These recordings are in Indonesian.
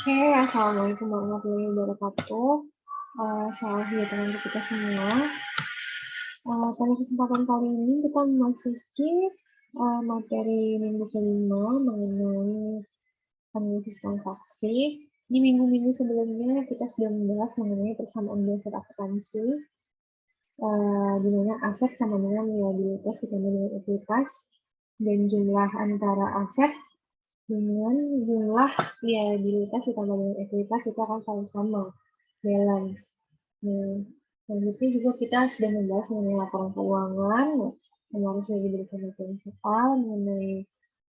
Oke, Assalamualaikum warahmatullahi wabarakatuh. Selamat sejahtera untuk kita semua. Pada kesempatan kali ini kita memasuki materi minggu kelima mengenai analisis transaksi. Di minggu-minggu sebelumnya kita sudah membahas mengenai persamaan dasar akuntansi, di mana aset sama dengan liabilitas ditambah dengan ekuitas, dan jumlah antara aset dengan jumlah liabilitas ditambah dengan ekuitas itu akan selalu sama, balance. Nah, selanjutnya juga kita sudah membahas mengenai laporan keuangan, kemarin sudah diberikan prinsipal mengenai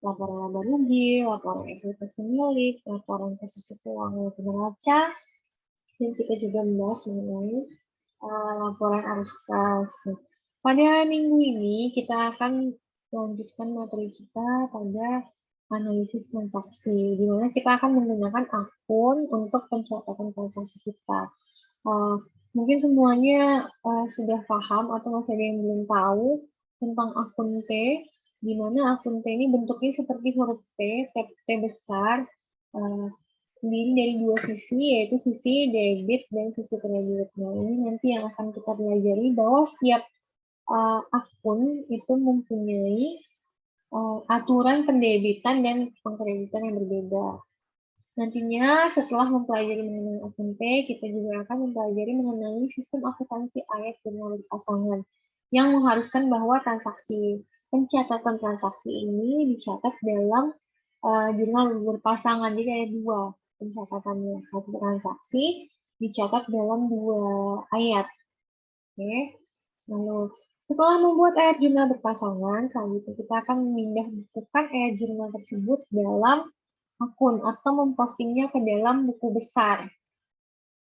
laporan laba rugi, laporan ekuitas pemilik, laporan posisi keuangan neraca, dan kita juga membahas mengenai laporan arus kas. Pada minggu ini kita akan melanjutkan materi kita pada analisis transaksi, di mana kita akan menggunakan akun untuk pencatatan transaksi kita. Mungkin semuanya sudah paham atau masih ada yang belum tahu tentang akun T, di mana akun T ini bentuknya seperti huruf T, T besar, terdiri dari dua sisi, yaitu sisi debit dan sisi kredit. Nah, ini nanti yang akan kita pelajari bahwa setiap akun itu mempunyai aturan pendebitan dan pengkreditan yang berbeda. Nantinya setelah mempelajari mengenai akun T, kita juga akan mempelajari mengenai sistem akuntansi ayat jurnal berpasangan yang mengharuskan bahwa pencatatan transaksi ini dicatat dalam jurnal berpasangan. Jadi ada dua pencatatannya, satu transaksi dicatat dalam dua ayat. Oke, lalu setelah membuat ayat jurnal berpasangan, selanjutnya kita akan memindahkan ayat jurnal tersebut dalam akun atau mempostingnya ke dalam buku besar.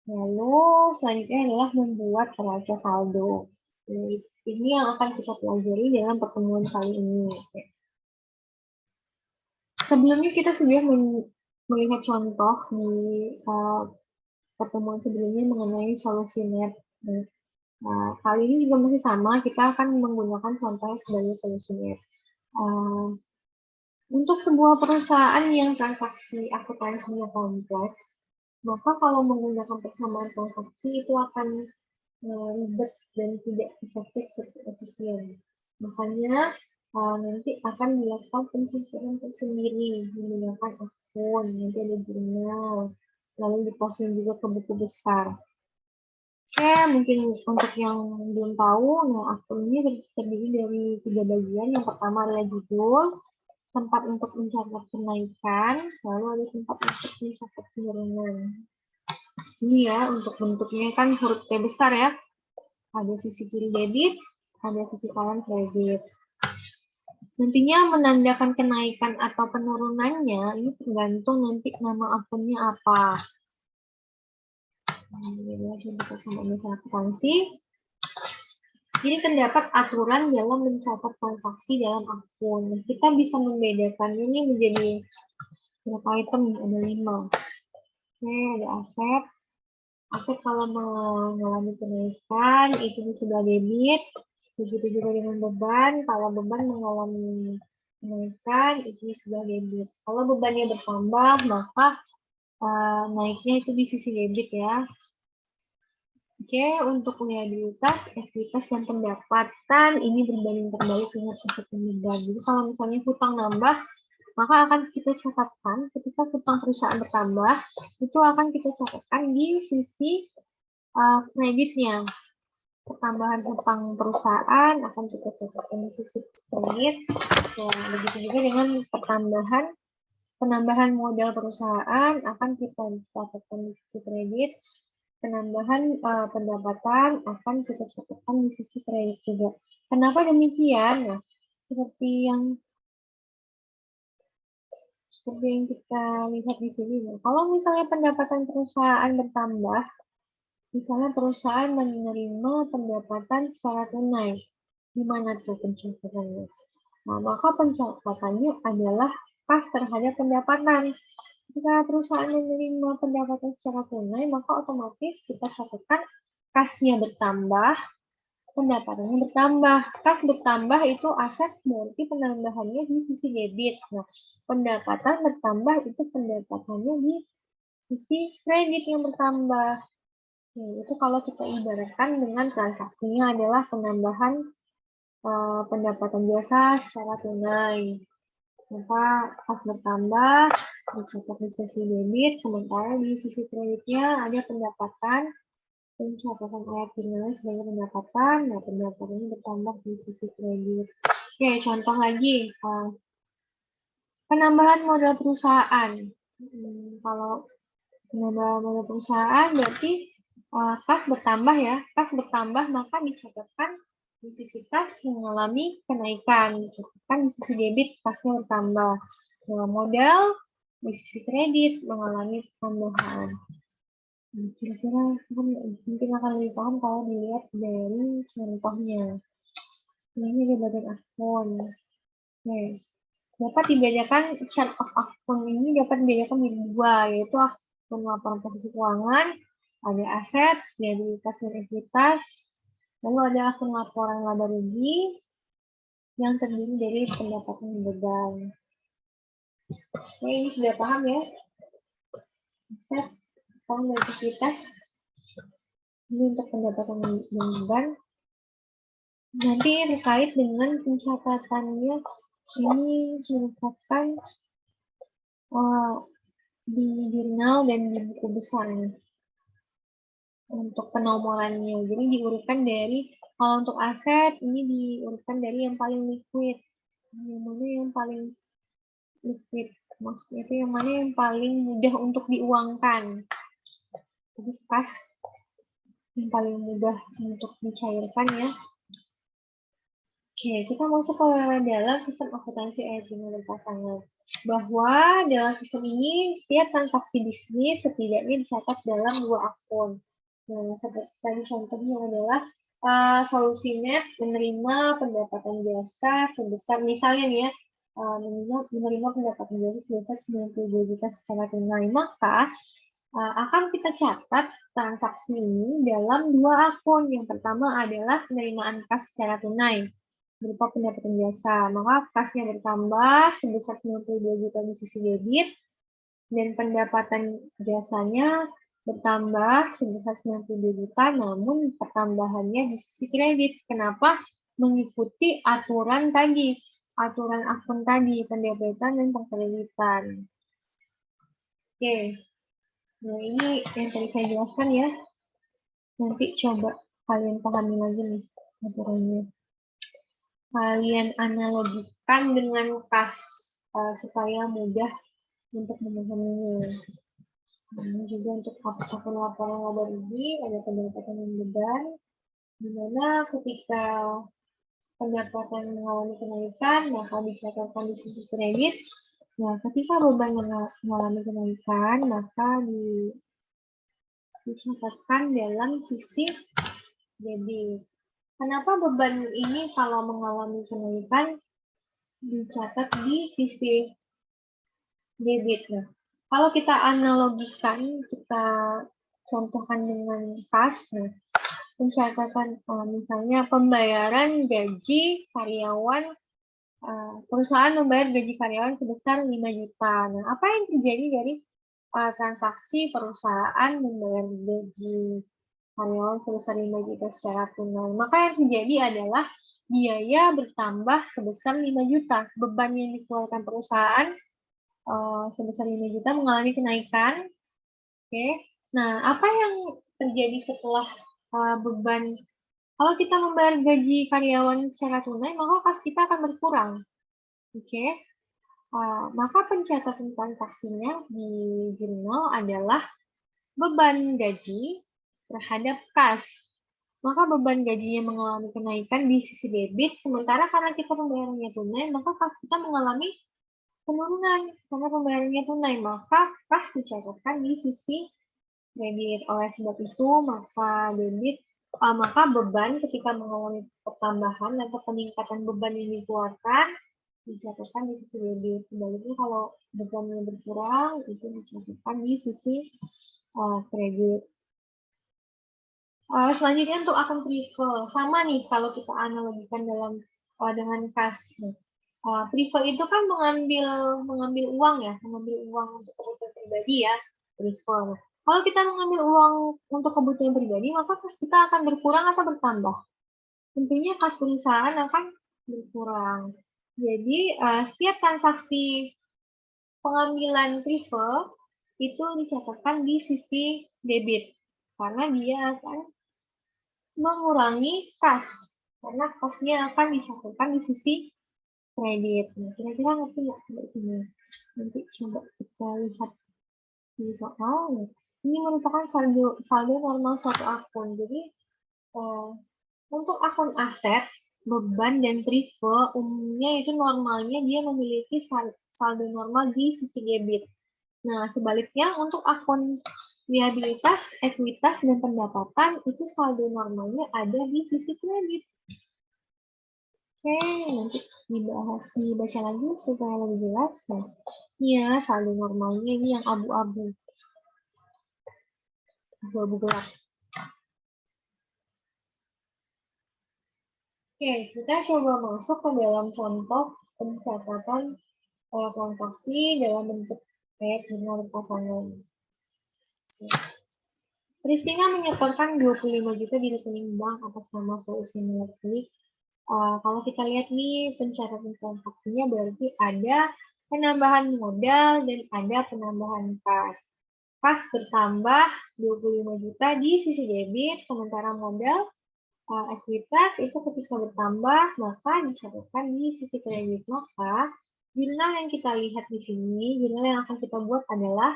Lalu selanjutnya adalah membuat neraca saldo. Nah, ini yang akan kita pelajari dalam pertemuan kali ini. Sebelumnya kita sudah melihat contoh di pertemuan sebelumnya mengenai solusi net. Nah, kali ini juga masih sama, kita akan menggunakan contoh sebagai solusi net. Untuk sebuah perusahaan yang transaksi akuntansinya kompleks, maka kalau menggunakan persamaan transaksi itu akan ribet dan tidak efektif serta efisien. Makanya nanti akan dilakukan pencatatan tersendiri menggunakan akun, nanti ada jurnal, lalu diposting juga ke buku besar. Oke, mungkin untuk yang belum tahu, nah akun ini terdiri dari 3 bagian. Yang pertama adalah judul, tempat untuk mencatat kenaikan, lalu ada tempat untuk mencatat penurunan. Ini ya, untuk bentuknya kan huruf T besar ya. Ada sisi kiri debit, ada sisi kanan kredit. Nantinya menandakan kenaikan atau penurunannya, ini tergantung nanti nama akunnya apa. Jadi terdapat aturan dalam mencatat transaksi dalam akun. Kita bisa membedakannya ini menjadi berapa item? Ada 5. Oke, ada aset. Aset kalau mengalami kenaikan itu di sebelah debit. Begitu juga dengan beban. Kalau beban mengalami kenaikan itu di sebelah debit. Kalau bebannya bertambah maka naiknya itu di sisi debit ya. Oke, untuk liabilitas, ekuitas, dan pendapatan ini berbanding terbalik dengan aset dan beban. Jadi kalau misalnya hutang nambah, maka akan kita catatkan ketika hutang perusahaan bertambah, itu akan kita catatkan di sisi kreditnya. Pertambahan hutang perusahaan akan kita catatkan di sisi kredit. Nah, begitu juga dengan penambahan modal perusahaan akan kita catatkan di sisi kredit. Penambahan pendapatan akan kita catatkan di sisi kredit juga. Kenapa demikian? Nah, seperti yang kita lihat di sini. Nah, kalau misalnya pendapatan perusahaan bertambah, misalnya perusahaan menerima pendapatan secara tunai, di mana tuh pencatatannya? Nah, maka pencatatannya adalah kas terhadap pendapatan. Jika perusahaan menerima pendapatan secara tunai, maka otomatis kita catatkan kasnya bertambah, pendapatannya bertambah. Kas bertambah itu aset, berarti penambahannya di sisi debit. Nah, pendapatan bertambah itu pendapatannya di sisi kredit yang bertambah. Nah, itu kalau kita ibaratkan dengan transaksinya adalah penambahan pendapatan jasa secara tunai. Maka pas bertambah, dicatat di sisi debit, sementara di sisi kreditnya ada pendapatan, pencatatan ayat jurnalnya sebagai pendapatan, nah pendapatannya bertambah di sisi kredit. Oke, contoh lagi, penambahan modal perusahaan. Kalau penambahan modal perusahaan berarti kas bertambah ya, kas bertambah maka dicatatkan di sisi kas mengalami kenaikan, dicatatkan di sisi debit kasnya bertambah. Nah, modal di sisi kredit mengalami tambahan. Kira-kira mungkin akan lebih paham kalau dilihat dari contohnya. Nah, ini di bagian akun. Oke. Dapat dibedakan chart of akun ini dapat dibedakan menjadi dua, yaitu akun laporan posisi keuangan, ada aset, jadi kas dan ekuitas, lalu ada akun laporan laba rugi yang terdiri dari pendapatan dan beban. Oke, ini sudah paham ya? Aset, akun dan ekuitas. Ini untuk pendapatan dan beban. Nanti terkait dengan pencatatannya, ini dicatatkan di jurnal dan di buku besar nih untuk penomorannya. Jadi diurutkan dari, kalau untuk aset ini diurutkan dari yang paling liquid. Yang mana yang paling liquid? Maksudnya itu yang mana yang paling mudah untuk diuangkan. Jadi kas yang paling mudah untuk dicairkan ya. Oke, kita masuk ke dalam sistem akuntansi ayat jurnal dan pasangan. Bahwa dalam sistem ini setiap transaksi bisnis setidaknya dicatat dalam 2 akun. Nah, seperti tadi contohnya adalah solusi net menerima pendapatan jasa sebesar, misalnya nih ya, menerima pendapatan jasa sebesar 92 juta secara tunai. Maka akan kita catat transaksi ini dalam 2 akun. Yang pertama adalah penerimaan kas secara tunai berupa pendapatan jasa, maka kasnya bertambah sebesar 92 juta di sisi debit, dan pendapatan jasanya bertambah sebesar 92 juta, namun pertambahannya di sisi kredit. Kenapa? Mengikuti aturan tadi, aturan akun tadi, pendebitan dan pengkreditan. Oke, nah ini yang tadi saya jelaskan ya. Nanti coba kalian pahami lagi nih aturannya. Kalian analogikan dengan kas supaya mudah untuk memahaminya. Ini juga untuk akun laporan laba rugi ada pendapatan dan beban, di mana ketika pendapatan mengalami kenaikan maka dicatatkan di sisi kredit. Nah, ketika beban mengalami kenaikan maka dicatatkan dalam sisi debit. Kenapa beban ini kalau mengalami kenaikan dicatat di sisi debit? Nah, kalau kita analogikan, kita contohkan dengan kas, nah, pencatatan misalnya pembayaran gaji karyawan, perusahaan membayar gaji karyawan sebesar 5 juta. Nah, apa yang terjadi dari transaksi perusahaan membayar gaji karyawan sebesar 5 juta secara tunai? Maka yang terjadi adalah biaya bertambah sebesar 5 juta. Beban yang dikeluarkan perusahaan sebesar 5 juta mengalami kenaikan. Oke. Nah, apa yang terjadi setelah beban? Kalau kita membayar gaji karyawan secara tunai, maka kas kita akan berkurang. Oke. Maka pencatatan transaksinya di jurnal adalah beban gaji terhadap kas. Maka beban gajinya mengalami kenaikan di sisi debit, sementara karena kita pembayarannya tunai, maka kas kita mengalami penurunan karena pembayarannya tunai, maka kas dicatatkan di sisi kredit. Oleh sebab itu, maka beban ketika mengalami pertambahan atau peningkatan beban yang dikeluarkan dicatatkan di sisi debit. Sebaliknya kalau bebannya berkurang itu dicatatkan di sisi kredit. Selanjutnya untuk akun prefer, sama nih kalau kita analogikan dengan kas. Prefer itu kan mengambil uang ya, mengambil uang untuk kebutuhan pribadi ya. prefer. Kalau kita mengambil uang untuk kebutuhan pribadi, maka kas kita akan berkurang atau bertambah. Tentunya kas perusahaan akan berkurang. Jadi, setiap transaksi pengambilan prefer itu dicatatkan di sisi debit, karena dia akan mengurangi kas, karena kasnya akan dicatatkan di sisi kredit. Nah, kira-kira ngerti nggak sampai sini? Nanti coba kita lihat di soal. Ini merupakan saldo normal suatu akun. Jadi, untuk akun aset, beban, dan prefer, umumnya itu normalnya dia memiliki saldo normal di sisi debit. Nah, sebaliknya untuk akun liabilitas, ekuitas, dan pendapatan, itu saldo normalnya ada di sisi kredit. Oke, nanti dibaca lagi supaya lebih jelas. Nah, ini ya saldo normalnya, ini yang abu-abu. Abu-abu gelap. Oke, kita coba masuk ke dalam contoh pencatatan transaksi dalam bentuk kayak jurnal pasangan. Pristina menyetorkan 25 juta di rekening bank atas nama Solusi Milik. Kalau kita lihat nih pencatatan transaksinya berarti ada penambahan modal dan ada penambahan kas. Kas bertambah 25 juta di sisi debit, sementara modal ekuitas itu ketika bertambah maka dicatatkan di sisi kredit. Maka jurnal yang kita lihat di sini, jurnal yang akan kita buat adalah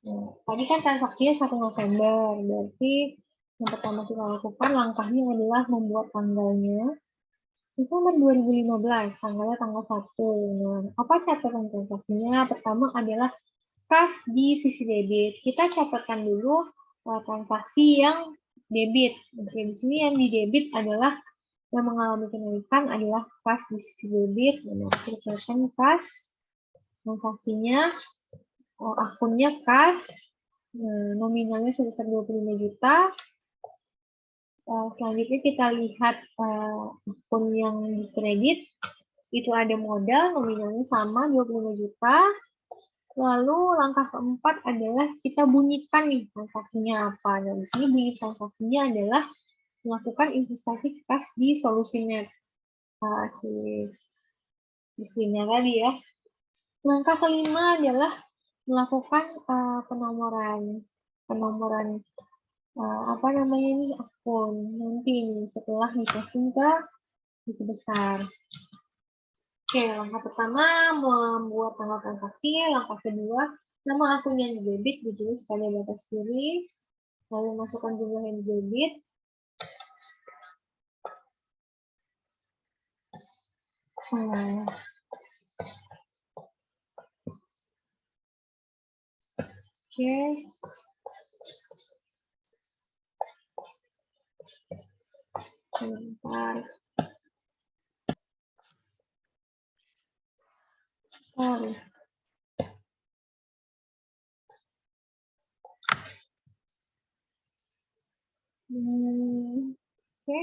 Nah, tadi kan transaksinya 1 November, berarti yang pertama kita lakukan langkahnya adalah membuat tanggalnya. November 2015, tanggalnya tanggal 1. Nah, apa catatan transaksinya? Pertama adalah kas di sisi debit. Kita catatkan dulu transaksi yang debit. Oke, di sini yang di debit adalah yang mengalami kenaikan adalah kas di sisi debit. Nah, kita catatkan kas transaksinya. Akunnya kas, nominalnya sebesar 25 juta. Selanjutnya kita lihat akun yang dikredit, itu ada modal, nominalnya sama 25 juta. Lalu langkah keempat adalah kita bunyikan nih transaksinya apa. Nah, di sini bunyi transaksinya adalah melakukan investasi kas di Solusinet. Di sini tadi ya. Langkah kelima adalah melakukan penomoran apa namanya ini akun nanti setelah diposting ke buku besar. Oke, langkah pertama membuat tanggal transaksi, langkah kedua nama akun yang debit ditulis pada batas kiri, lalu masukkan jumlah yang debit. Oke. Sebentar. Sorry. Oke.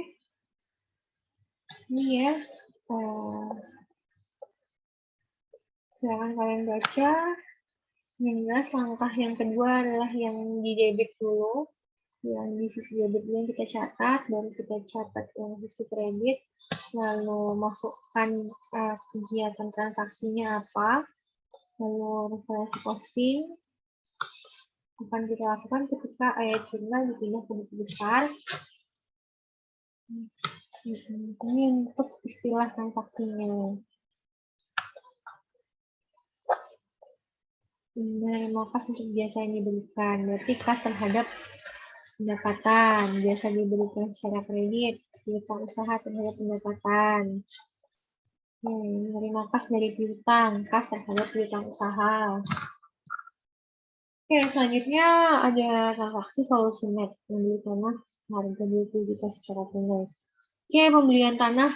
Ini ya. Silakan kalian baca. Yang jelas langkah yang kedua adalah yang di debit dulu. Yang di sisi debit yang kita catat, baru kita catat yang sisi kredit, lalu masukkan kegiatan transaksinya apa, lalu referensi posting akan kita lakukan ketika ayat jurnal dipindah ke buku besar. Ini untuk istilah transaksinya. Menerima kas untuk jasa yang diberikan, berarti kas terhadap pendapatan, jasa diberikan secara kredit, piutang usaha terhadap pendapatan. Menerima kas dari piutang, kas terhadap piutang usaha. Oke, selanjutnya ada transaksi Solusinet, membeli tanah seharga 20 juta secara tunai. Oke, pembelian tanah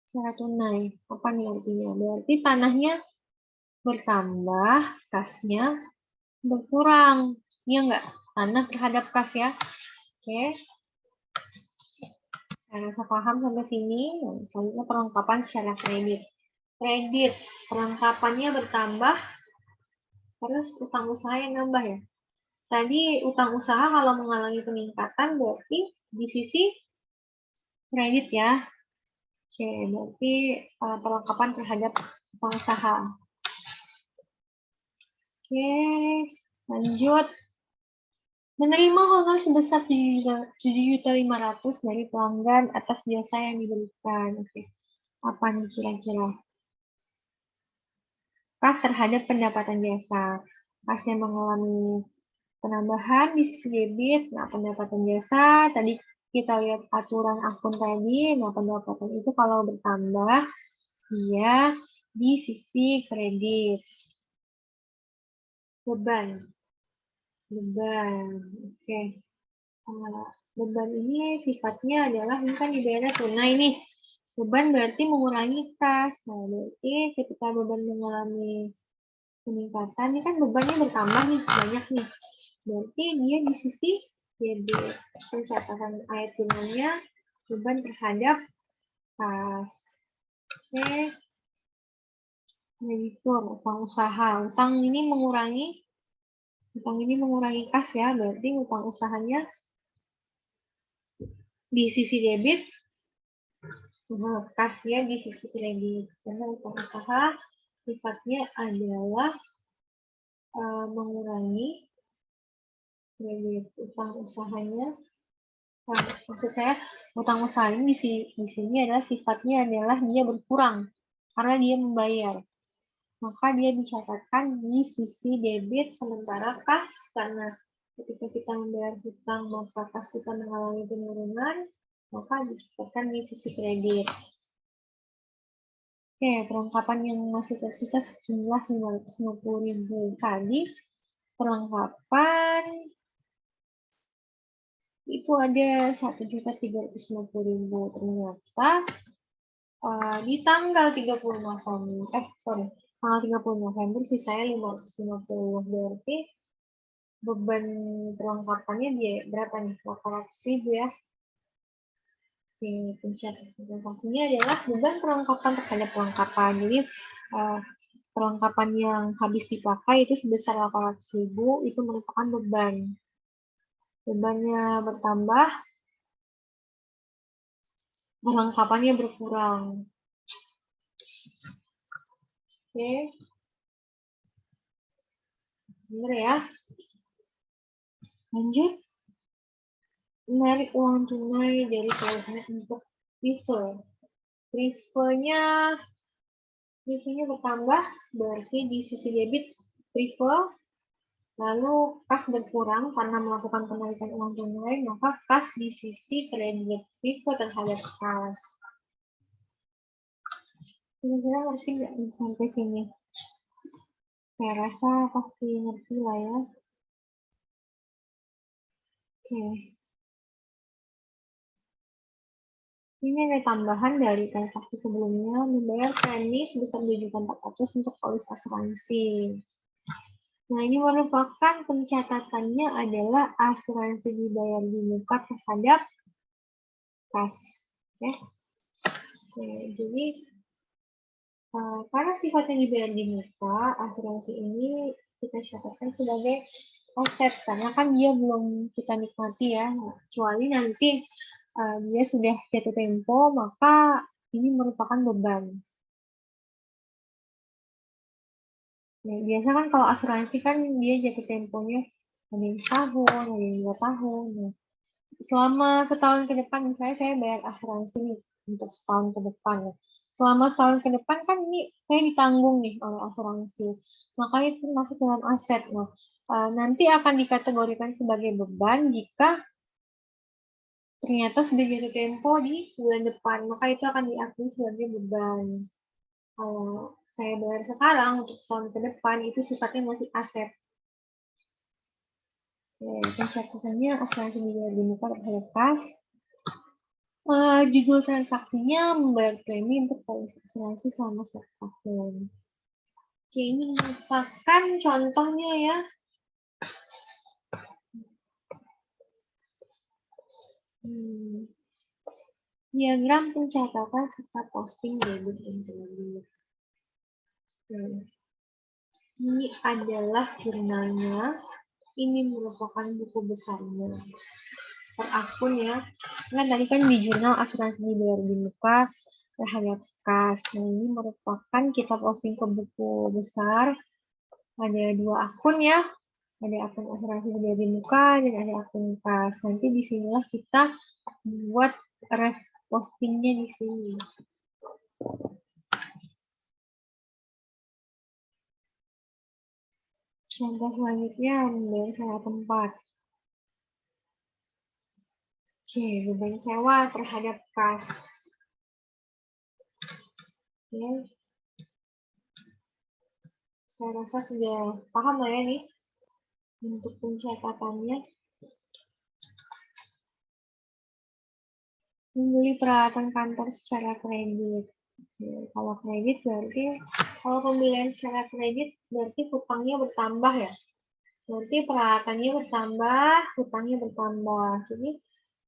secara tunai. Apa nih artinya? Berarti tanahnya bertambah, kasnya berkurang. Iya enggak? Tanah terhadap kas ya. Oke. Saya rasa paham sampai sini. Selanjutnya perlengkapan secara kredit. kredit, perlengkapannya bertambah, terus utang usaha yang nambah ya. Tadi utang usaha kalau mengalami peningkatan berarti di sisi kredit ya. Oke, berarti perlengkapan terhadap utang usaha. Oke, lanjut. Menerima honor sebesar 7.500.000 dari pelanggan atas jasa yang diberikan. Oke, apa nih kira-kira? Kas terhadap pendapatan jasa. Kas yang mengalami penambahan di sisi debit. Nah, pendapatan jasa tadi kita lihat aturan akun tadi. Nah, pendapatan itu kalau bertambah dia di sisi kredit. Beban. Oke. Beban ini sifatnya adalah ini kan dibayarnya tunai nih. Beban berarti mengurangi kas. Nah, berarti ketika beban mengalami peningkatan, ini kan bebannya bertambah nih, banyak nih. Berarti dia di sisi debit. Pencatatan ayat dengannya beban terhadap kas. Oke. Kreditur, utang usaha. Utang ini mengurangi kas ya, berarti utang usahanya di sisi debit, kasnya di sisi kredit. Karena utang usaha sifatnya adalah mengurangi kredit. Utang usahanya, maksud saya utang usaha ini di sini adalah sifatnya adalah dia berkurang karena dia membayar. Maka dia dicatatkan di sisi debit, sementara kas karena ketika kita membayar hutang maka kas kita mengalami penurunan, maka dicatatkan di sisi kredit. Oke, perlengkapan yang masih tersisa sejumlah 550.000. Tadi perlengkapan itu ada 1.350.000. Ternyata di tanggal 30 November, tanggal 30 November sisanya 550. Berarti beban perlengkapannya dia berapa nih? 800.000 ya. Oke, pencatatan transaksinya adalah beban perlengkapan terhadap perlengkapan. Jadi perlengkapan yang habis dipakai itu sebesar 800.000 itu merupakan beban. Bebannya bertambah, perlengkapannya berkurang. Oke. Benar ya. Lanjut. Menarik uang tunai dari solusinya untuk prefernya bertambah, berarti di sisi debit prefer, lalu kas berkurang karena melakukan penarikan uang tunai, maka kas di sisi kredit prefer terhadap kas. Kira-kira ngerti nggak sampai sini? Saya rasa pasti ngerti lah ya. Oke. Ini ada tambahan dari transaksi sebelumnya, membayar premi sebesar 2.400.000 untuk polis asuransi. Nah, ini merupakan pencatatannya adalah asuransi dibayar di muka terhadap kas. Oke. Jadi, karena sifatnya dibayar di muka, asuransi ini kita catatkan sebagai aset, karena kan dia belum kita nikmati ya, kecuali nanti dia sudah jatuh tempo, maka ini merupakan beban. Nah, biasa kan kalau asuransi kan dia jatuh temponya ada yang setahun, ada yang 2 tahun. Nah, selama setahun ke depan, misalnya saya bayar asuransi nih untuk setahun ke depan. Selama setahun ke depan kan ini saya ditanggung nih oleh asuransi. Maka itu masuk dalam aset. Nah, nanti akan dikategorikan sebagai beban jika ternyata sudah jatuh tempo di bulan depan. Maka itu akan diakui sebagai beban. Kalau saya bayar sekarang untuk setahun ke depan, itu sifatnya masih aset. Pencatatannya asuransi dibayar di muka terhadap kas. Judul transaksinya membayar premi untuk polis asuransi selama 1 tahun. Oke, ini merupakan contohnya ya. Diagram pencatatan serta posting debit dan kredit. Ini adalah jurnalnya. Ini merupakan buku besarnya. Per akun ya. Kan tadi kan di jurnal asuransi dibayar di muka terhadap kas. Nah, ini merupakan kita posting ke buku besar. Ada 2 akun ya. Ada akun asuransi dibayar di muka dan ada akun kas. Nanti disinilah kita buat ref postingnya di sini. Contoh selanjutnya, membayar sewa tempat. Oke, beban sewa terhadap kas. Oke. Saya rasa sudah paham lah ya nih untuk pencatatannya. Membeli peralatan kantor secara kredit. Kalau kredit berarti, kalau pembelian secara kredit berarti hutangnya bertambah ya. Berarti peralatannya bertambah, hutangnya bertambah. Jadi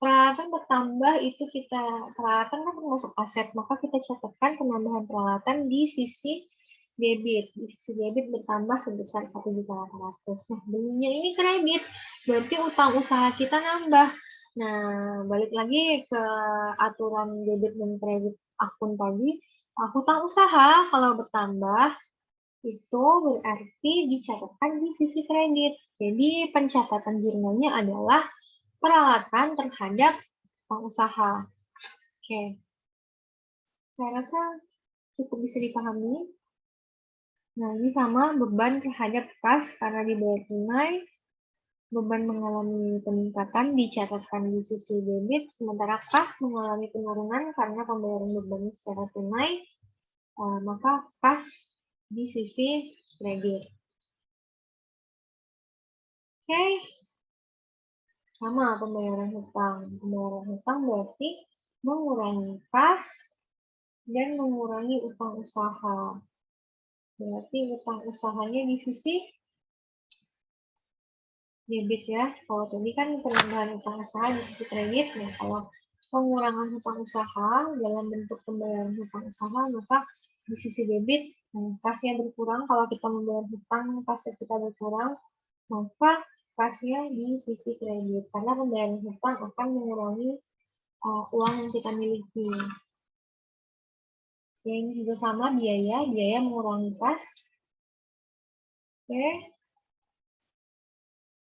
peralatan bertambah itu peralatan kan termasuk aset, maka kita catatkan penambahan peralatan di sisi debit. Di sisi debit bertambah sebesar 1.800.000. Nah, belinya ini kredit, berarti utang usaha kita nambah. Nah, balik lagi ke aturan debit dan kredit akun tadi, hutang usaha kalau bertambah itu berarti dicatatkan di sisi kredit. Jadi pencatatan jurnalnya adalah peralatan terhadap utang usaha. Oke. Saya rasa cukup bisa dipahami. Nah, ini sama beban terhadap kas karena dibayar tunai. Beban mengalami peningkatan dicatatkan di sisi debit, sementara kas mengalami penurunan karena pembayaran beban secara tunai, maka kas di sisi kredit. Oke, sama pembayaran hutang. Pembayaran hutang berarti mengurangi kas dan mengurangi utang usaha. Berarti utang usahanya di sisi debit ya. Kalau tadi kan penambahan utang usaha di sisi kredit. Nah, kalau pengurangan hutang usaha dalam bentuk pembayaran hutang usaha, maka di sisi debit kasnya berkurang. Kalau kita membayar hutang, kasnya kita berkurang, maka kasnya di sisi kredit. Karena pembayaran hutang akan mengurangi uang yang kita miliki. Yang ini juga sama biaya mengurangi kas. Oke.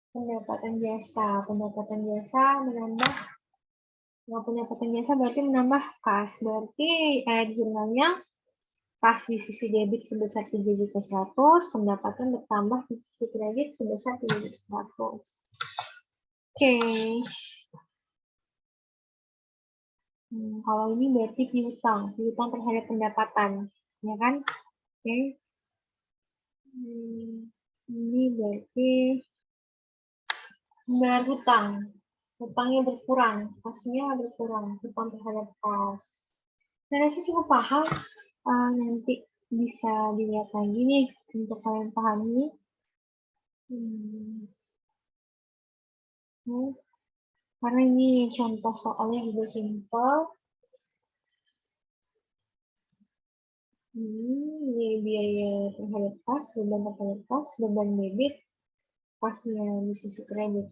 Pendapatan jasa menambah. Nah, pendapatan jasa berarti menambah kas. Berarti jurnalnya kas di sisi debit sebesar 3.100.000, pendapatan bertambah di sisi kredit sebesar 3.100.000. Oke. Kalau ini berarti piutang terhadap pendapatan, ya kan? Oke. Ini berarti membayar hutang. Hutangnya berkurang, kasnya berkurang, hutang terhadap kas. Saya rasa cukup paham. Nanti bisa dilihat lagi nih untuk kalian pahami. Karena ini contoh soalnya juga simpel. Ini biaya terhadap kas, beban terhadap kas, beban debit, kasnya di sisi kredit.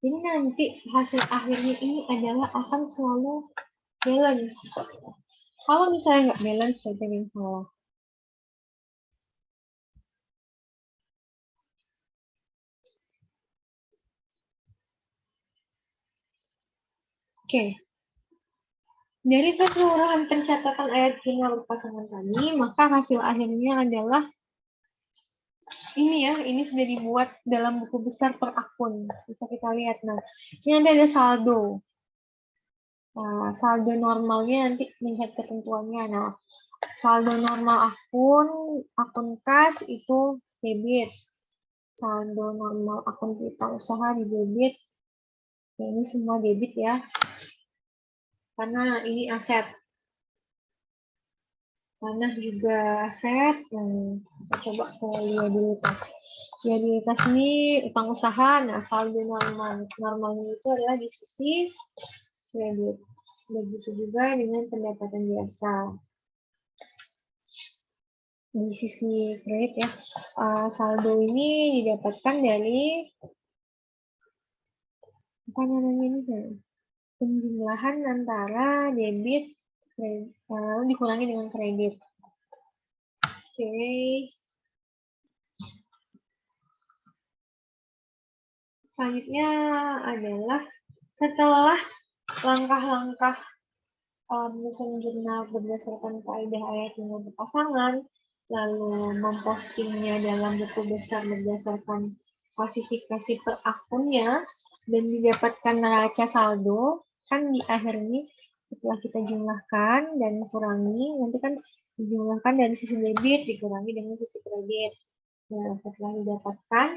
Jadi nanti hasil akhirnya ini adalah akan selalu balance. Kalau misalnya nggak balance, berarti yang salah. Oke. Dari keseluruhan pencatatan ayat jurnal berpasangan tadi, maka hasil akhirnya adalah ini ya, ini sudah dibuat dalam buku besar per akun. Bisa kita lihat. Nah, ini nanti ada saldo. Nah, saldo normalnya nanti lihat ketentuannya. Nah, saldo normal akun kas itu debit. Saldo normal akun kita usaha di debit. Ya, ini semua debit ya. Karena ini aset. Tanah juga aset. Kita coba ke liabilitas. Liabilitas ini utang usaha. Nah, saldo normalnya itu adalah di sisi kredit. Begitu juga dengan pendapatan biasa. di sisi kredit ya. Saldo ini didapatkan dari apa namanya ini kan? Penjumlahan antara debit lalu dikurangi dengan kredit. Oke. Selanjutnya adalah setelah langkah-langkah menyusun jurnal berdasarkan kaidah ayat yang berpasangan, lalu mempostingnya dalam buku besar berdasarkan klasifikasi per akunnya, dan didapatkan neraca saldo, kan di akhir ini setelah kita jumlahkan dan kurangi, nanti kan dijumlahkan dari sisi debit dikurangi dengan sisi kredit. Nah, setelah didapatkan,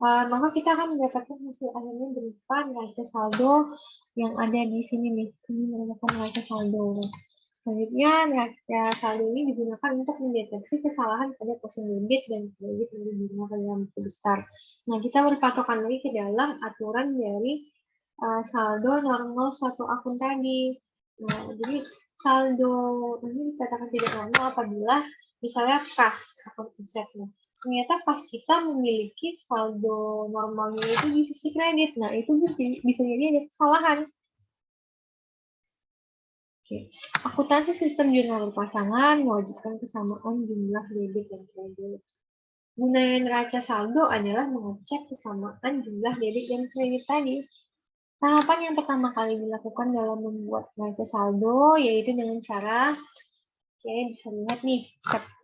maka kita akan mendapatkan hasil akhirnya berupa neraca saldo yang ada di sini nih. Ini merupakan neraca saldo. Selanjutnya, neraca saldo ini digunakan untuk mendeteksi kesalahan pada posisi debit dan kredit yang digunakan dalam buku besar. Nah, kita berpatokan lagi ke dalam aturan dari saldo normal suatu akun tadi. Nah, jadi saldo ini dikatakan tidak normal apabila misalnya kas akun asetnya. Ternyata pas kita memiliki saldo normalnya itu di sisi kredit. Nah, itu bisa jadi ada kesalahan. Oke. Akuntansi sistem jurnal berpasangan mewajibkan kesamaan jumlah debit dan kredit. Gunanya neraca saldo adalah mengecek kesamaan jumlah debit dan kredit tadi. Tahapan yang pertama kali dilakukan dalam membuat neraca saldo yaitu dengan cara, oke, bisa lihat nih,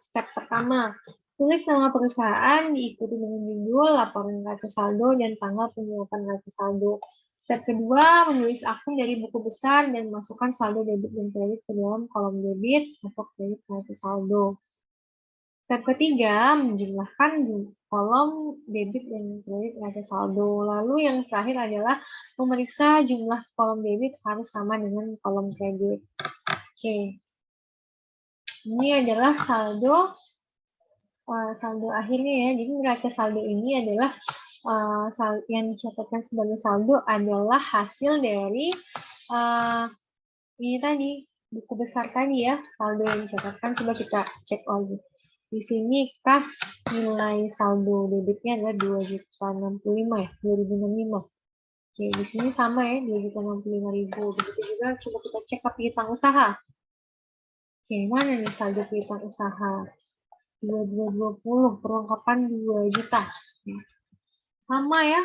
step pertama. Tulis nama perusahaan diikuti dengan judul, laporan neraca saldo, dan tanggal penyuapan neraca saldo. Step kedua, menulis akun dari buku besar dan masukkan saldo debit dan kredit ke dalam kolom debit atau kredit neraca saldo. Step ketiga, menjumlahkan kolom debit dan kredit neraca saldo. Lalu yang terakhir adalah memeriksa jumlah kolom debit harus sama dengan kolom kredit. Oke. Ini adalah saldo akhirnya ya. Jadi neraca saldo ini adalah yang dicatatkan sebagai saldo adalah hasil dari ini tadi, buku besar tadi ya, saldo yang dicatatkan. Coba kita cek lagi. Di sini kas nilai saldo debitnya adalah 2.065 ya, 2065. Oke, di sini sama ya, 2.065.000. Begitu juga coba kita cek ke piutang usaha. Oke, mana nih saldo piutang usaha? 2220, perlengkapan 2 juta. Sama ya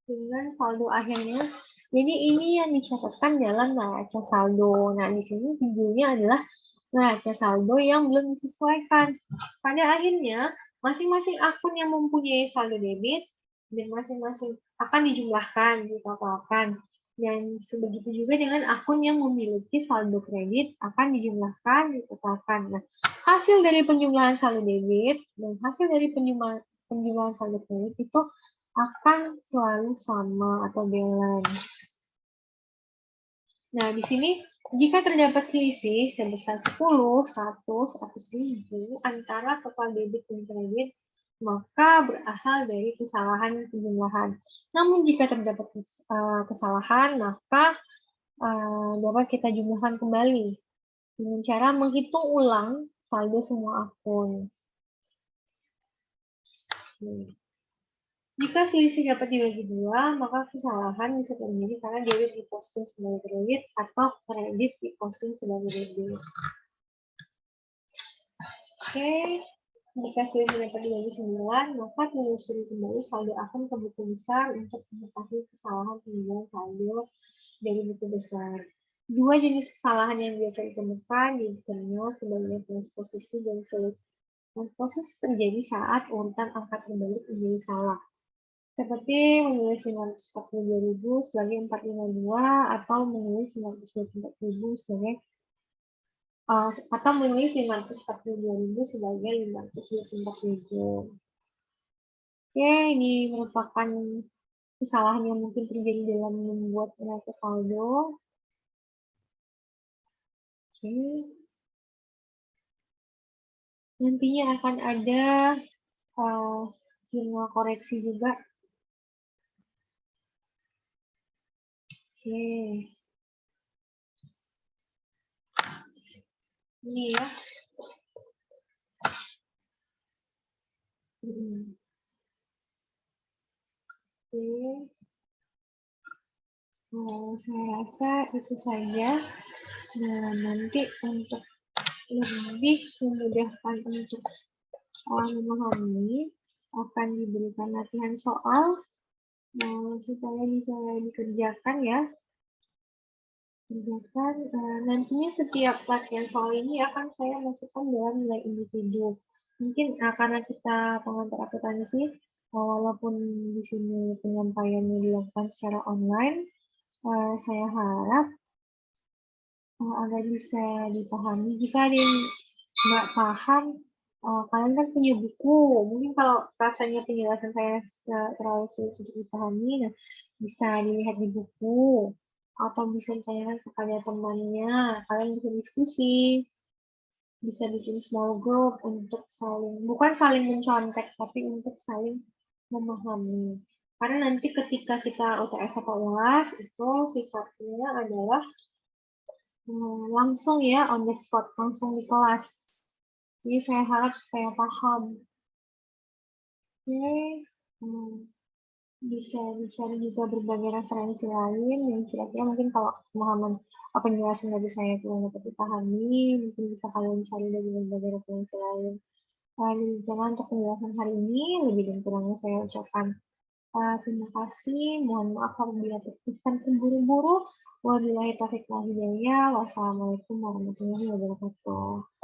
dengan saldo akhirnya. Jadi ini yang dicatatkan dalam neraca saldo. Nah, di sini judulnya adalah neraca saldo yang belum disesuaikan. Pada akhirnya, masing-masing akun yang mempunyai saldo debit dan masing-masing akan dijumlahkan, ditotalkan. Dan sebegitu juga dengan akun yang memiliki saldo kredit akan dijumlahkan, ditotalkan. Nah, hasil dari penjumlahan saldo debit dan hasil dari penjumlahan saldo kredit itu akan selalu sama atau balance. Nah, di sini jika terdapat selisih sebesar 10, 100, atau 1000 antara total debit dan kredit, maka berasal dari kesalahan penjumlahan. Namun jika terdapat kesalahan, maka dapat kita jumlahkan kembali dengan cara menghitung ulang saldo semua akun. Jika selisih dapat dibagi dua, maka kesalahan bisa terjadi karena debit diposting sebagai kredit atau kredit diposting sebagai debit. Oke, jika selisih dapat dibagi 9, maka telusuri kembali saldo akun ke buku besar untuk mengetahui kesalahan penjualan saldo dari buku besar. Dua jenis kesalahan yang biasa ditemukan dikenal sebagai transposisi dan selisih. Transposisi terjadi saat urutan angka terbalik menjadi salah. Seperti menulis 542.000 sebagai 452 atau menulis 524.000 sebagai atau menulis 542.000 sebagai 524.000. Oke, ini merupakan kesalahan yang mungkin terjadi dalam membuat neraca saldo. Oke. Nantinya akan ada jurnal koreksi juga. Oke. Ini ya. Mhm. Oke, saya rasa itu saja. Nah, nanti untuk lebih memudahkan untuk memahami, akan diberikan latihan soal supaya bisa dikerjakan ya. Kerjakan, nantinya setiap latihan soal ini akan saya masukkan dalam nilai individu. Mungkin karena kita pengantar akuntansi, walaupun di sini penyampaiannya dilakukan secara online, saya harap agar bisa dipahami. Jika ada yang nggak paham, kalian kan punya buku. Mungkin kalau rasanya penjelasan saya terlalu sulit untuk dipahami, nah bisa dilihat di buku atau bisa ditanyakan kepada temannya. Kalian bisa diskusi, bisa bikin small group untuk saling, bukan saling mencontek, tapi untuk saling memahami. Karena nanti ketika kita UTS atau UAS, itu sifatnya adalah langsung ya, on the spot, langsung di kelas. Jadi saya harap supaya paham. Oke, hmm, bisa dicari juga berbagai referensi lain yang kira-kira mungkin kalau pemahaman penjelasan dari saya itu dapat dipahami, mungkin bisa kalian cari dari berbagai referensi lain. Demikianlah untuk penjelasan hari ini, lebih dan kurangnya saya ucapkan terima kasih. Mohon maaf apabila terkesan terburu-buru. Wabillahi taufiq wal hidayah. Wassalamualaikum warahmatullahi wabarakatuh.